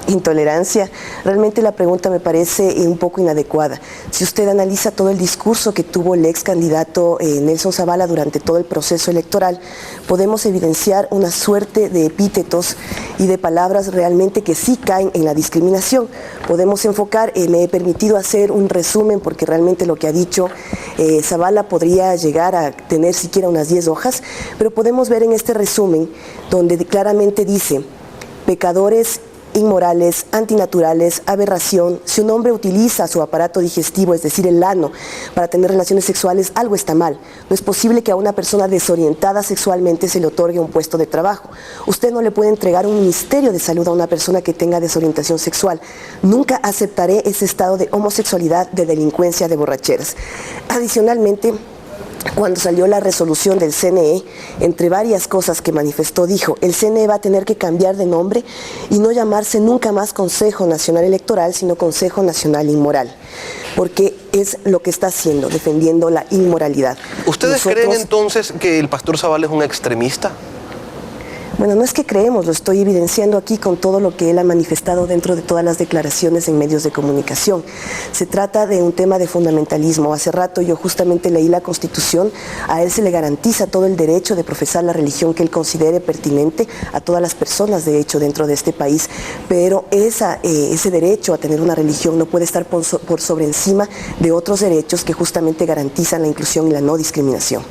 Intolerancia, realmente la pregunta me parece un poco inadecuada. Si usted analiza todo el discurso que tuvo el ex candidato Nelson Zavala durante todo el proceso electoral, podemos evidenciar una suerte de epítetos y de palabras realmente que sí caen en la discriminación. Podemos enfocar, me he permitido hacer un resumen porque realmente lo que ha dicho Zavala podría llegar a tener siquiera unas 10 hojas, pero podemos ver en este resumen donde claramente dice: pecadores, inmorales, antinaturales, aberración. Si un hombre utiliza su aparato digestivo, es decir, el ano, para tener relaciones sexuales, algo está mal. No es posible que a una persona desorientada sexualmente se le otorgue un puesto de trabajo. Usted no le puede entregar un ministerio de salud a una persona que tenga desorientación sexual. Nunca aceptaré ese estado de homosexualidad, de delincuencia, de borracheras. Adicionalmente, cuando salió la resolución del CNE, entre varias cosas que manifestó, dijo: el CNE va a tener que cambiar de nombre y no llamarse nunca más Consejo Nacional Electoral, sino Consejo Nacional Inmoral, porque es lo que está haciendo, defendiendo la inmoralidad. ¿Ustedes creen entonces que el pastor Zavala es un extremista? Bueno, no es que creemos, lo estoy evidenciando aquí con todo lo que él ha manifestado dentro de todas las declaraciones en medios de comunicación. Se trata de un tema de fundamentalismo. Hace rato yo justamente leí la Constitución, a él se le garantiza todo el derecho de profesar la religión que él considere pertinente a todas las personas, de hecho, dentro de este país, pero ese derecho a tener una religión no puede estar por sobre encima de otros derechos que justamente garantizan la inclusión y la no discriminación.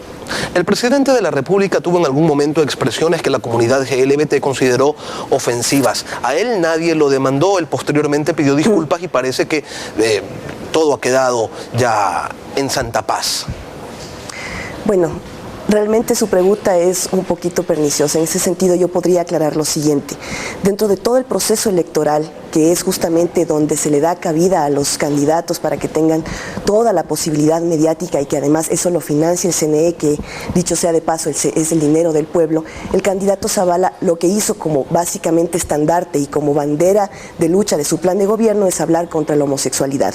El presidente de la República tuvo en algún momento expresiones que la comunidad LGBT consideró ofensivas. A él nadie lo demandó, él posteriormente pidió disculpas y parece que todo ha quedado ya en santa paz. Bueno, realmente su pregunta es un poquito perniciosa. En ese sentido yo podría aclarar lo siguiente. Dentro de todo el proceso electoral, que es justamente donde se le da cabida a los candidatos para que tengan toda la posibilidad mediática y que además eso lo financia el CNE, que dicho sea de paso es el dinero del pueblo, el candidato Zavala lo que hizo como básicamente estandarte y como bandera de lucha de su plan de gobierno es hablar contra la homosexualidad.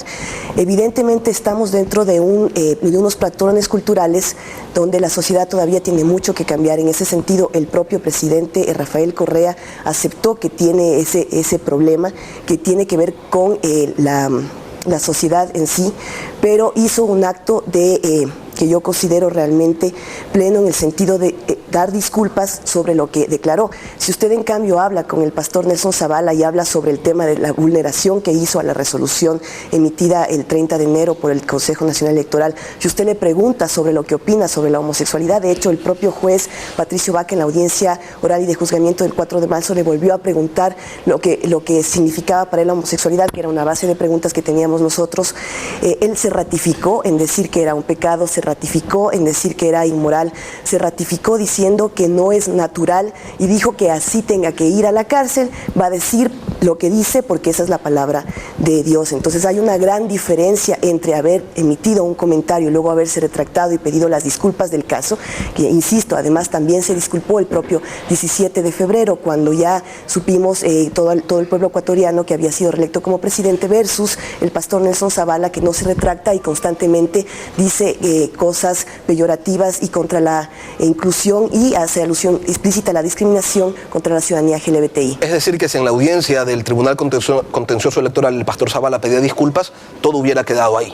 Evidentemente estamos dentro de unos patrones culturales donde la sociedad todavía tiene mucho que cambiar. En ese sentido, el propio presidente Rafael Correa aceptó que tiene ese problema, que tiene que ver con la sociedad en sí, pero hizo un acto que yo considero realmente pleno en el sentido de dar disculpas sobre lo que declaró. Si usted en cambio habla con el pastor Nelson Zavala y habla sobre el tema de la vulneración que hizo a la resolución emitida el 30 de enero por el Consejo Nacional Electoral, si usted le pregunta sobre lo que opina sobre la homosexualidad, de hecho el propio juez Patricio Vaca en la audiencia oral y de juzgamiento del 4 de marzo le volvió a preguntar lo que significaba para él la homosexualidad, que era una base de preguntas que teníamos nosotros. Él se ratificó en decir que era un pecado, se ratificó en decir que era inmoral, se ratificó diciendo que no es natural y dijo que así tenga que ir a la cárcel, va a decir lo que dice, porque esa es la palabra de Dios. Entonces hay una gran diferencia entre haber emitido un comentario y luego haberse retractado y pedido las disculpas del caso, que insisto, además también se disculpó el propio 17 de febrero, cuando ya supimos todo el pueblo ecuatoriano que había sido reelecto como presidente, versus el pastor Nelson Zavala, que no se retracta y constantemente dice cosas peyorativas y contra la inclusión, y hace alusión explícita a la discriminación contra la ciudadanía LGBTI. Es decir, que si en la audiencia del Tribunal Contencioso Electoral el pastor Zavala pedía disculpas, todo hubiera quedado ahí.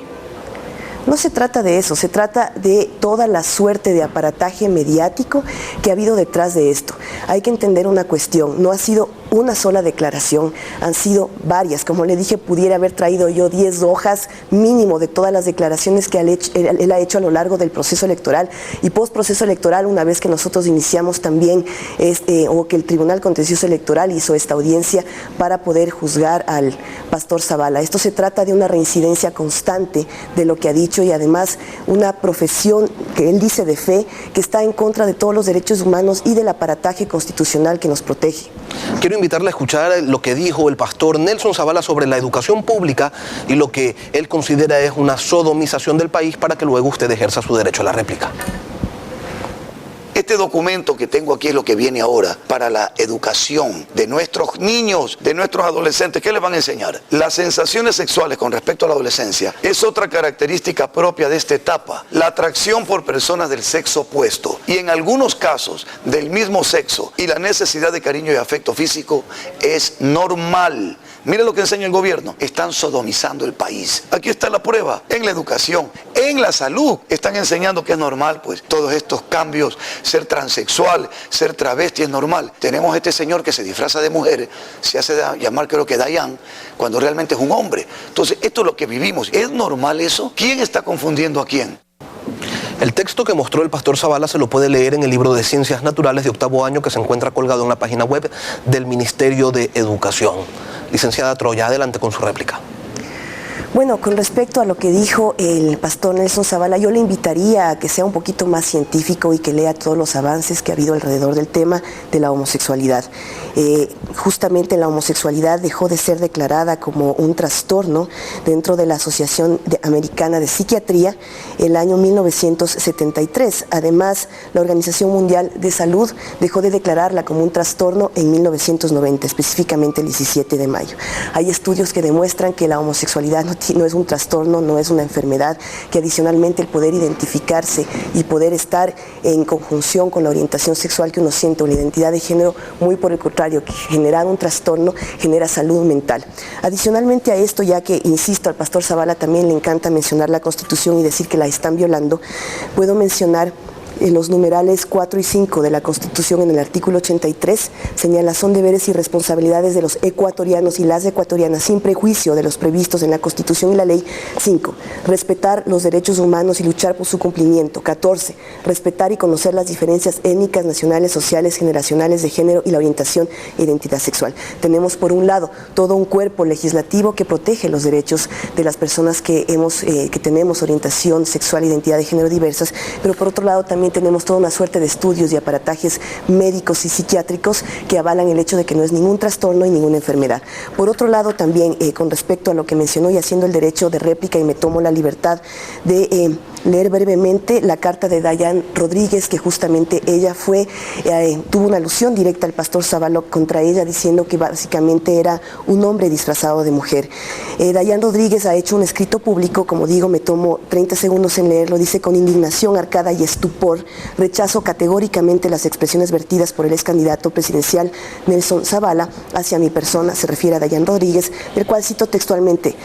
No se trata de eso, se trata de toda la suerte de aparataje mediático que ha habido detrás de esto. Hay que entender una cuestión, no ha sido una sola declaración, han sido varias. Como le dije, pudiera haber traído yo 10 hojas mínimo de todas las declaraciones que él ha hecho a lo largo del proceso electoral y post-proceso electoral, una vez que nosotros iniciamos también, o que el Tribunal Contencioso Electoral hizo esta audiencia para poder juzgar al pastor Zavala. Esto se trata de una reincidencia constante de lo que ha dicho, y además una profesión que él dice de fe, que está en contra de todos los derechos humanos y del aparataje constitucional que nos protege. Quiero invitarle a escuchar lo que dijo el pastor Nelson Zavala sobre la educación pública y lo que él considera es una sodomización del país, para que luego usted ejerza su derecho a la réplica. Este documento que tengo aquí es lo que viene ahora para la educación de nuestros niños, de nuestros adolescentes. ¿Qué les van a enseñar? Las sensaciones sexuales con respecto a la adolescencia es otra característica propia de esta etapa. La atracción por personas del sexo opuesto y en algunos casos del mismo sexo, y la necesidad de cariño y afecto físico es normal. Mire lo que enseña el gobierno. Están sodomizando el país. Aquí está la prueba. En la educación, en la salud, están enseñando que es normal, pues, todos estos cambios. Ser transexual, ser travesti es normal. Tenemos a este señor que se disfraza de mujer, se hace llamar, creo que Dayan, cuando realmente es un hombre. Entonces, esto es lo que vivimos. ¿Es normal eso? ¿Quién está confundiendo a quién? El texto que mostró el pastor Zavala se lo puede leer en el libro de Ciencias Naturales de octavo año, que se encuentra colgado en la página web del Ministerio de Educación. Licenciada Troya, adelante con su réplica. Bueno, con respecto a lo que dijo el pastor Nelson Zavala, yo le invitaría a que sea un poquito más científico y que lea todos los avances que ha habido alrededor del tema de la homosexualidad. Justamente la homosexualidad dejó de ser declarada como un trastorno dentro de la Asociación Americana de Psiquiatría el año 1973. Además, la Organización Mundial de Salud dejó de declararla como un trastorno en 1990, específicamente el 17 de mayo. Hay estudios que demuestran que la homosexualidad no es un trastorno, no es una enfermedad, que adicionalmente el poder identificarse y poder estar en conjunción con la orientación sexual que uno siente o la identidad de género, muy por el contrario, que generar un trastorno genera salud mental. Adicionalmente a esto, ya que, insisto, al pastor Zavala también le encanta mencionar la Constitución y decir que la están violando, puedo mencionar los numerales 4 y 5 de la Constitución. En el artículo 83 señala: son deberes y responsabilidades de los ecuatorianos y las ecuatorianas, sin prejuicio de los previstos en la Constitución y la ley. 5. Respetar los derechos humanos y luchar por su cumplimiento. 14. Respetar y conocer las diferencias étnicas, nacionales, sociales, generacionales, de género y la orientación e identidad sexual. Tenemos por un lado todo un cuerpo legislativo que protege los derechos de las personas que tenemos orientación sexual e identidad de género diversas, pero por otro lado también tenemos toda una suerte de estudios y aparatajes médicos y psiquiátricos que avalan el hecho de que no es ningún trastorno y ninguna enfermedad. Por otro lado, también con respecto a lo que mencionó, y haciendo el derecho de réplica, y me tomo la libertad de leer brevemente la carta de Dayan Rodríguez, que justamente ella tuvo una alusión directa al pastor Zavala contra ella, diciendo que básicamente era un hombre disfrazado de mujer. Dayan Rodríguez ha hecho un escrito público, como digo, me tomo 30 segundos en leerlo. Dice: con indignación arcada y estupor, rechazo categóricamente las expresiones vertidas por el ex candidato presidencial Nelson Zavala hacia mi persona. Se refiere a Dayan Rodríguez, del cual cito textualmente: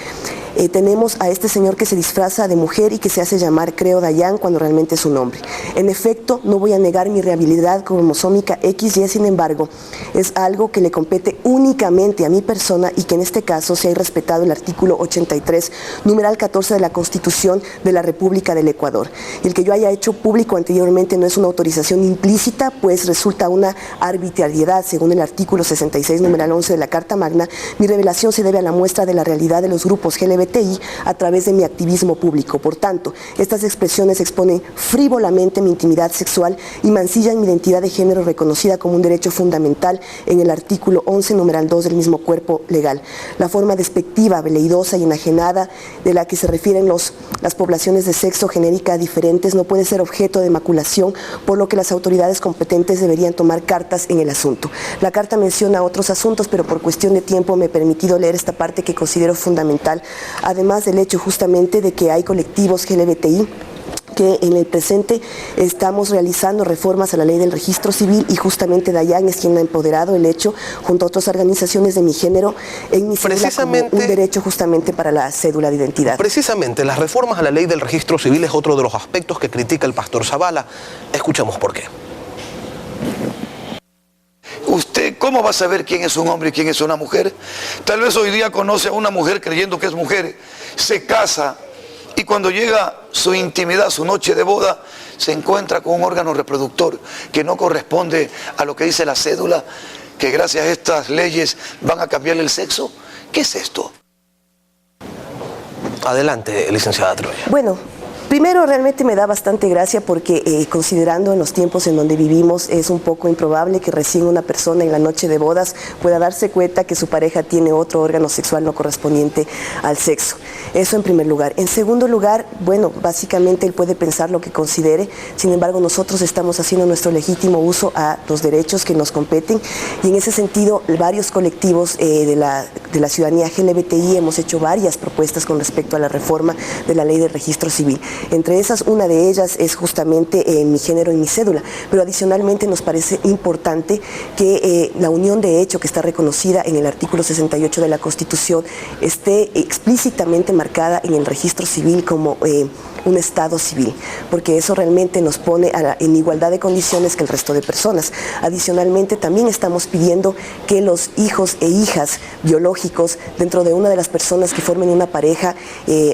tenemos a este señor que se disfraza de mujer y que se hace llamar, creo, Dayan, cuando realmente es un hombre. En efecto, no voy a negar mi rehabilidad cromosómica XY, sin embargo, es algo que le compete únicamente a mi persona, y que en este caso se ha respetado el artículo 83, numeral 14 de la Constitución de la República del Ecuador. El que yo haya hecho público anteriormente no es una autorización implícita, pues resulta una arbitrariedad. Según el artículo 66, numeral 11 de la Carta Magna, mi revelación se debe a la muestra de la realidad de los grupos LGBTI LGBTI a través de mi activismo público. Por tanto, estas expresiones exponen frívolamente mi intimidad sexual y mancillan mi identidad de género reconocida como un derecho fundamental en el artículo 11, numeral 2 del mismo cuerpo legal. La forma despectiva, veleidosa y enajenada de la que se refieren las poblaciones de sexo genérica diferentes no puede ser objeto de maculación, por lo que las autoridades competentes deberían tomar cartas en el asunto. La carta menciona otros asuntos, pero por cuestión de tiempo me he permitido leer esta parte que considero fundamental, además del hecho justamente de que hay colectivos LGBTI que en el presente estamos realizando reformas a la ley del registro civil y justamente Dayan es quien ha empoderado el hecho, junto a otras organizaciones de mi género, en mi cédula como un derecho justamente para la cédula de identidad. Precisamente, las reformas a la ley del registro civil es otro de los aspectos que critica el pastor Zavala. Escuchamos por qué. ¿Usted cómo va a saber quién es un hombre y quién es una mujer? Tal vez hoy día conoce a una mujer creyendo que es mujer, se casa y cuando llega su intimidad, su noche de boda, se encuentra con un órgano reproductor que no corresponde a lo que dice la cédula, que gracias a estas leyes van a cambiarle el sexo. ¿Qué es esto? Adelante, licenciada Troya. Bueno, primero, realmente me da bastante gracia porque considerando en los tiempos en donde vivimos es un poco improbable que recién una persona en la noche de bodas pueda darse cuenta que su pareja tiene otro órgano sexual no correspondiente al sexo. Eso en primer lugar. En segundo lugar, bueno, básicamente él puede pensar lo que considere, sin embargo nosotros estamos haciendo nuestro legítimo uso a los derechos que nos competen y en ese sentido varios colectivos de la ciudadanía LGBTI hemos hecho varias propuestas con respecto a la reforma de la ley de registro civil. Entre esas, una de ellas es justamente mi género y mi cédula, pero adicionalmente nos parece importante que la unión de hecho que está reconocida en el artículo 68 de la Constitución esté explícitamente marcada en el registro civil como un estado civil, porque eso realmente nos pone en igualdad de condiciones que el resto de personas. Adicionalmente, también estamos pidiendo que los hijos e hijas biológicos dentro de una de las personas que formen una pareja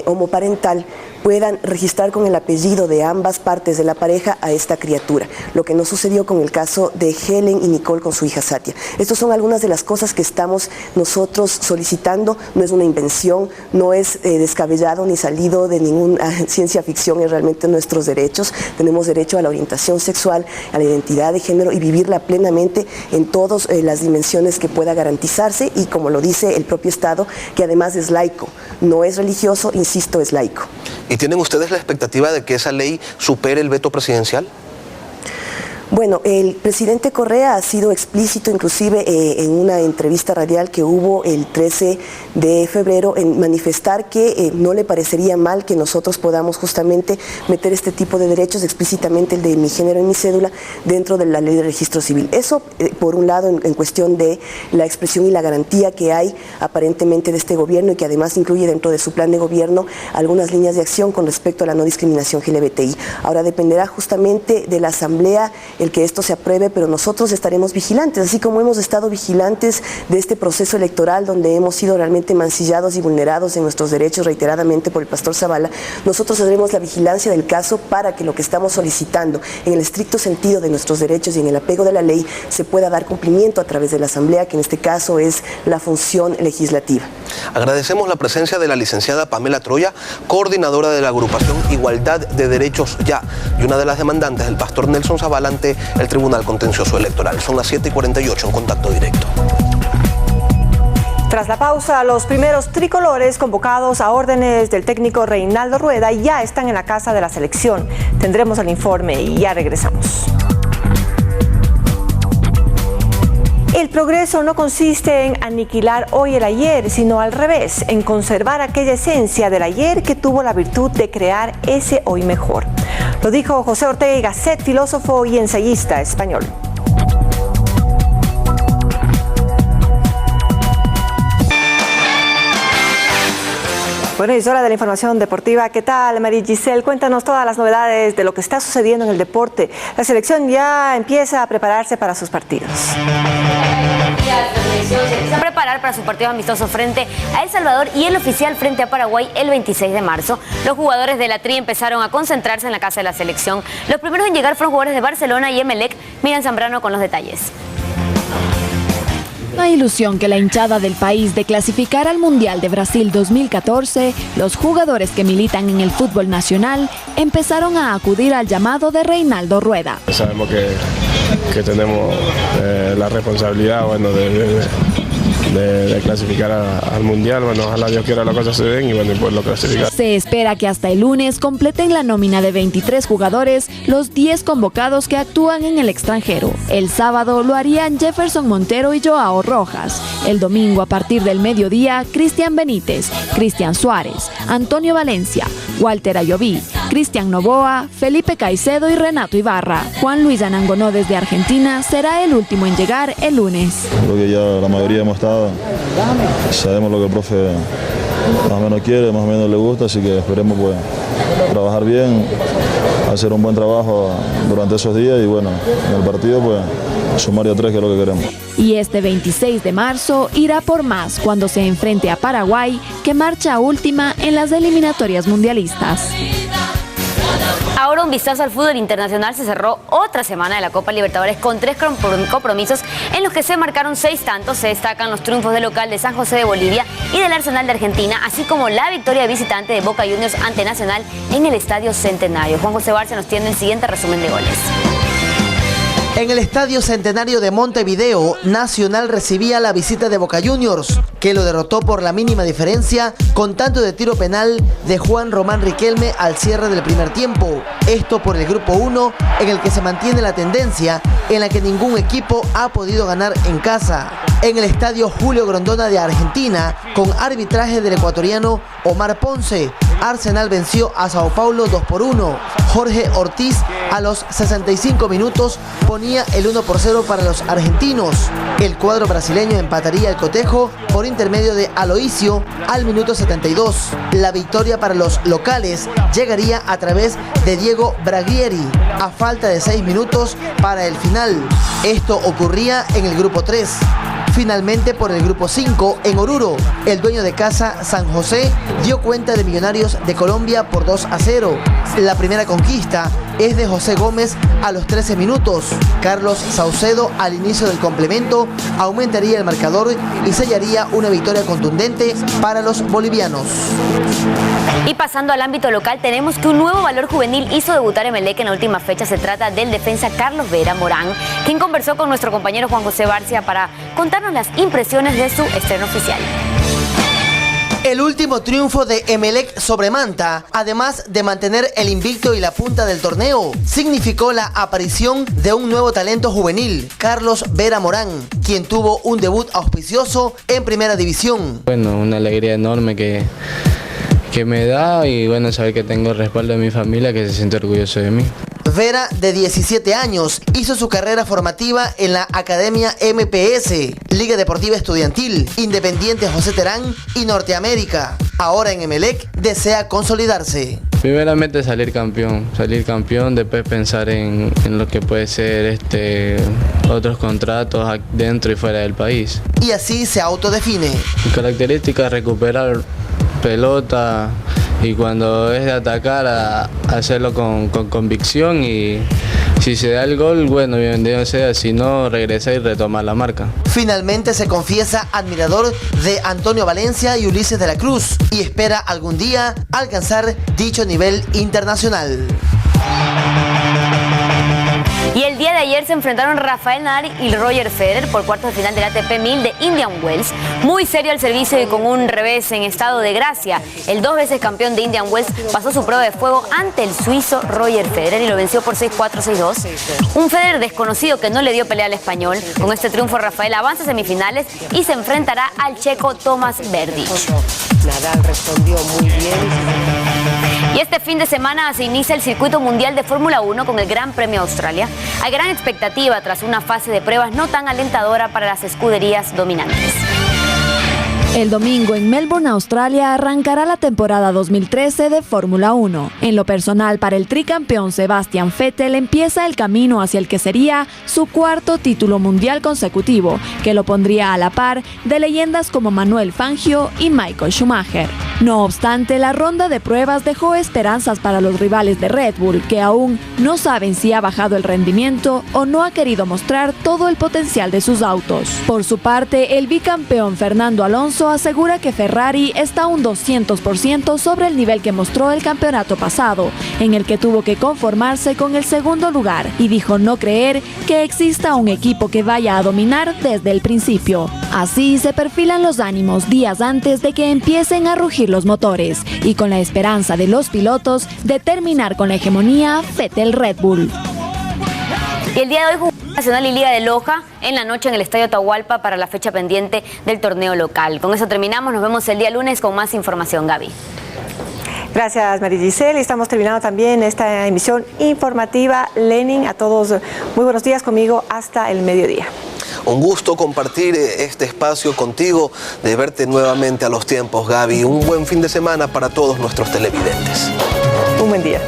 homoparental puedan registrar con el apellido de ambas partes de la pareja a esta criatura, lo que no sucedió con el caso de Helen y Nicole con su hija Satia. Estas son algunas de las cosas que estamos nosotros solicitando, no es una invención, no es descabellado ni salido de ninguna ciencia ficción, es realmente nuestros derechos. Tenemos derecho a la orientación sexual, a la identidad de género y vivirla plenamente en todas las dimensiones que pueda garantizarse y como lo dice el propio Estado, que además es laico, no es religioso, insisto, es laico. ¿Y tienen ustedes la expectativa de que esa ley supere el veto presidencial? Bueno, el presidente Correa ha sido explícito, inclusive en una entrevista radial que hubo el 13 de febrero, en manifestar que no le parecería mal que nosotros podamos justamente meter este tipo de derechos, explícitamente el de mi género y mi cédula, dentro de la ley de registro civil. Eso, por un lado, en cuestión de la expresión y la garantía que hay aparentemente de este gobierno y que además incluye dentro de su plan de gobierno algunas líneas de acción con respecto a la no discriminación LGBTI. Ahora dependerá justamente de la Asamblea el que esto se apruebe, pero nosotros estaremos vigilantes, así como hemos estado vigilantes de este proceso electoral donde hemos sido realmente mancillados y vulnerados en nuestros derechos reiteradamente por el pastor Zavala. Nosotros tendremos la vigilancia del caso para que lo que estamos solicitando en el estricto sentido de nuestros derechos y en el apego de la ley se pueda dar cumplimiento a través de la Asamblea, que en este caso es la función legislativa. Agradecemos la presencia de la licenciada Pamela Troya, coordinadora de la agrupación Igualdad de Derechos Ya, y una de las demandantes del pastor Nelson Zavala ante el Tribunal Contencioso Electoral. Son las 7:48 en Contacto Directo. Tras la pausa, los primeros tricolores convocados a órdenes del técnico Reinaldo Rueda ya están en la casa de la selección. Tendremos el informe y ya regresamos. El progreso no consiste en aniquilar hoy el ayer, sino al revés, en conservar aquella esencia del ayer que tuvo la virtud de crear ese hoy mejor. Lo dijo José Ortega y Gasset, filósofo y ensayista español. Bueno, y es hora de la información deportiva. ¿Qué tal, María Giselle? Cuéntanos todas las novedades de lo que está sucediendo en el deporte. La selección ya empieza a prepararse para sus partidos. Se empieza a preparar para su partido amistoso frente a El Salvador y el oficial frente a Paraguay el 26 de marzo. Los jugadores de la Tri empezaron a concentrarse en la casa de la selección. Los primeros en llegar fueron jugadores de Barcelona y Emelec. Miriam Zambrano con los detalles. Una ilusión que la hinchada del país de clasificar al Mundial de Brasil 2014, los jugadores que militan en el fútbol nacional empezaron a acudir al llamado de Reinaldo Rueda. Sabemos que tenemos la responsabilidad, bueno, de clasificar al Mundial. Bueno, ojalá Dios quiera las cosas se den y bueno, y poderlo clasificar. Se espera que hasta el lunes completen la nómina de 23 jugadores los 10 convocados que actúan en el extranjero. El sábado lo harían Jefferson Montero y Joao Rojas. El domingo a partir del mediodía, Cristian Benítez, Cristian Suárez, Antonio Valencia, Walter Ayoví, Cristian Novoa, Felipe Caicedo y Renato Ibarra. Juan Luis Anangonó desde Argentina será el último en llegar el lunes. Creo que ya la mayoría hemos estado, sabemos lo que el profe más o menos quiere, más o menos le gusta, así que esperemos pues trabajar bien, hacer un buen trabajo durante esos días y bueno, en el partido pues sumar a 3, que es lo que queremos. Y este 26 de marzo irá por más cuando se enfrente a Paraguay, que marcha última en las eliminatorias mundialistas. Ahora un vistazo al fútbol internacional. Se cerró otra semana de la Copa Libertadores con 3 compromisos en los que se marcaron 6 tantos. Se destacan los triunfos del local de San José de Bolivia y del Arsenal de Argentina, así como la victoria visitante de Boca Juniors ante Nacional en el Estadio Centenario. Juan José Barcia nos tiene el siguiente resumen de goles. En el Estadio Centenario de Montevideo, Nacional recibía la visita de Boca Juniors, que lo derrotó por la mínima diferencia con tanto de tiro penal de Juan Román Riquelme al cierre del primer tiempo. Esto por el Grupo 1, en el que se mantiene la tendencia en la que ningún equipo ha podido ganar en casa. En el Estadio Julio Grondona de Argentina, con arbitraje del ecuatoriano Omar Ponce, Arsenal venció a Sao Paulo 2-1. Jorge Ortiz a los 65 minutos ponía el 1-0 para los argentinos. El cuadro brasileño empataría el cotejo por intermedio de Aloisio al minuto 72. La victoria para los locales llegaría a través de Diego Bragieri a falta de 6 minutos para el final. Esto ocurría en el Grupo 3. Finalmente, por el Grupo 5, en Oruro, el dueño de casa, San José, dio cuenta de Millonarios de Colombia por 2-0. La primera conquista es de José Gómez a los 13 minutos. Carlos Saucedo, al inicio del complemento, aumentaría el marcador y sellaría una victoria contundente para los bolivianos. Y pasando al ámbito local, tenemos que un nuevo valor juvenil hizo debutar Emelec en la última fecha. Se trata del defensa Carlos Vera Morán, quien conversó con nuestro compañero Juan José Barcia para contarnos las impresiones de su estreno oficial. El último triunfo de Emelec sobre Manta, además de mantener el invicto y la punta del torneo, significó la aparición de un nuevo talento juvenil, Carlos Vera Morán, quien tuvo un debut auspicioso en Primera División. Bueno, una alegría enorme que me da y bueno, saber que tengo el respaldo de mi familia que se siente orgulloso de mí. Vera, de 17 años, hizo su carrera formativa en la Academia MPS, Liga Deportiva Estudiantil, Independiente José Terán y Norteamérica. Ahora en Emelec desea consolidarse. Primeramente salir campeón, después pensar en lo que puede ser otros contratos dentro y fuera del país. Y así se autodefine. Mi característica es recuperar pelota y cuando es de atacar a hacerlo con convicción y si se da el gol, bueno, bienvenido sea, si no, regresa y retoma la marca. Finalmente se confiesa admirador de Antonio Valencia y Ulises de la Cruz y espera algún día alcanzar dicho nivel internacional. Y el día de ayer se enfrentaron Rafael Nadal y Roger Federer por cuartos de final del ATP 1000 de Indian Wells. Muy serio al servicio y con un revés en estado de gracia. El 2 veces campeón de Indian Wells pasó su prueba de fuego ante el suizo Roger Federer y lo venció por 6-4, 6-2. Un Federer desconocido que no le dio pelea al español. Con este triunfo Rafael avanza a semifinales y se enfrentará al checo Tomas Berdych. Nadal respondió muy bien. Y este fin de semana se inicia el circuito mundial de Fórmula 1 con el Gran Premio Australia. Hay gran expectativa tras una fase de pruebas no tan alentadora para las escuderías dominantes. El domingo en Melbourne, Australia, arrancará la temporada 2013 de Fórmula 1. En lo personal, para el tricampeón Sebastian Vettel empieza el camino hacia el que sería su cuarto título mundial consecutivo, que lo pondría a la par de leyendas como Manuel Fangio y Michael Schumacher. No obstante, la ronda de pruebas dejó esperanzas para los rivales de Red Bull, que aún no saben si ha bajado el rendimiento o no ha querido mostrar todo el potencial de sus autos. Por su parte, el bicampeón Fernando Alonso asegura que Ferrari está un 200% sobre el nivel que mostró el campeonato pasado, en el que tuvo que conformarse con el segundo lugar, y dijo no creer que exista un equipo que vaya a dominar desde el principio. Así se perfilan los ánimos días antes de que empiecen a rugir los motores, y con la esperanza de los pilotos de terminar con la hegemonía Vettel-Red Bull. Y el día de hoy jugó Nacional y Liga de Loja en la noche en el Estadio Atahualpa para la fecha pendiente del torneo local. Con eso terminamos, nos vemos el día lunes con más información, Gaby. Gracias, María Giselle. Estamos terminando también esta emisión informativa. Lenin, a todos muy buenos días, conmigo hasta el mediodía. Un gusto compartir este espacio contigo, de verte nuevamente a los tiempos, Gaby. Un buen fin de semana para todos nuestros televidentes. Un buen día.